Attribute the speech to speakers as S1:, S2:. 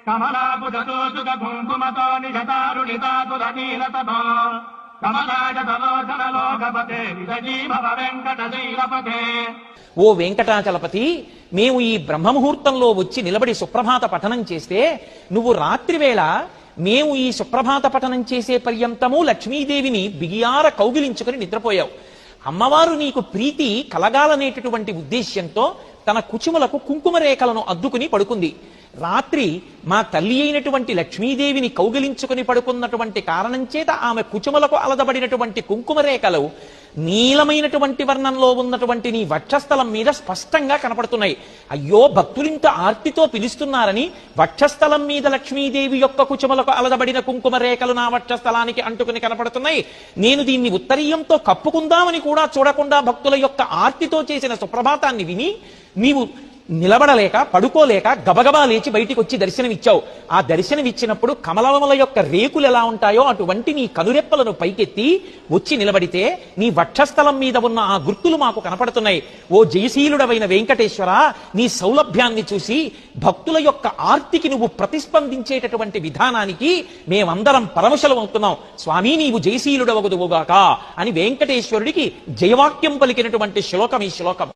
S1: కమలాపుజతోసుక కుంకుమతో నిజతారుణితాతురనీలతతో కమలాజలోచనలోకపతే విజీభవ వెంకటశైలపతే.
S2: ఓ వెంకటాచలపతి, మేము ఈ బ్రహ్మముహూర్తంలో వచ్చి నిలబడి సుప్రభాత పఠనం చేస్తే నువ్వు రాత్రివేళ మేము ఈ సుప్రభాత పఠనం చేసే పర్యంతము లక్ష్మీదేవిని బిగియార కౌగిలించుకుని నిద్రపోయావు. అమ్మవారు నీకు ప్రీతి కలగాలనేటటువంటి ఉద్దేశ్యంతో తన కుచుములకు కుంకుమ రేఖలను అద్దుకుని పడుకుంది. రాత్రి మా తల్లి అయినటువంటి లక్ష్మీదేవిని కౌగిలించుకుని పడుకున్నటువంటి కారణం చేత ఆమె కుచుములకు అలదబడినటువంటి కుంకుమ రేఖలు నీలమైనటువంటి వర్ణంలో ఉన్నటువంటి నీ వక్షస్థలం మీద స్పష్టంగా కనపడుతున్నాయి. అయ్యో, భక్తులింత ఆర్తితో పిలుస్తున్నారని వక్షస్థలం మీద లక్ష్మీదేవి యొక్క కుచుములకు అలదబడిన కుంకుమ రేఖలు నా వక్షస్థలానికి అంటుకుని కనపడుతున్నాయి. నేను దీన్ని ఉత్తరీయంతో కప్పుకుందామని కూడా చూడకుండా భక్తుల యొక్క ఆర్తితో చేసిన సుప్రభాతాన్ని విని నీవు నిలబడలేక పడుకోలేక గబగబా లేచి బయటికి వచ్చి దర్శనమిచ్చావు. ఆ దర్శనమిచ్చినప్పుడు కమలముల యొక్క రేకులు ఎలా ఉంటాయో అటువంటి నీ కనురెప్పలను పైకెత్తి వచ్చి నిలబడితే నీ వక్షస్థలం మీద ఉన్న ఆ గుర్తులు మాకు కనపడుతున్నాయి. ఓ జయశీలుడవైన వెంకటేశ్వర, నీ సౌలభ్యాన్ని చూసి భక్తుల యొక్క ఆర్తికి నువ్వు ప్రతిస్పందించేటటువంటి విధానానికి మేమందరం పరవశలమవుతున్నాం. స్వామి, నీవు జయశీలుడవగుదువుగాక అని వెంకటేశ్వరుడికి జయవాక్యం పలికినటువంటి శ్లోకం ఈ శ్లోకం.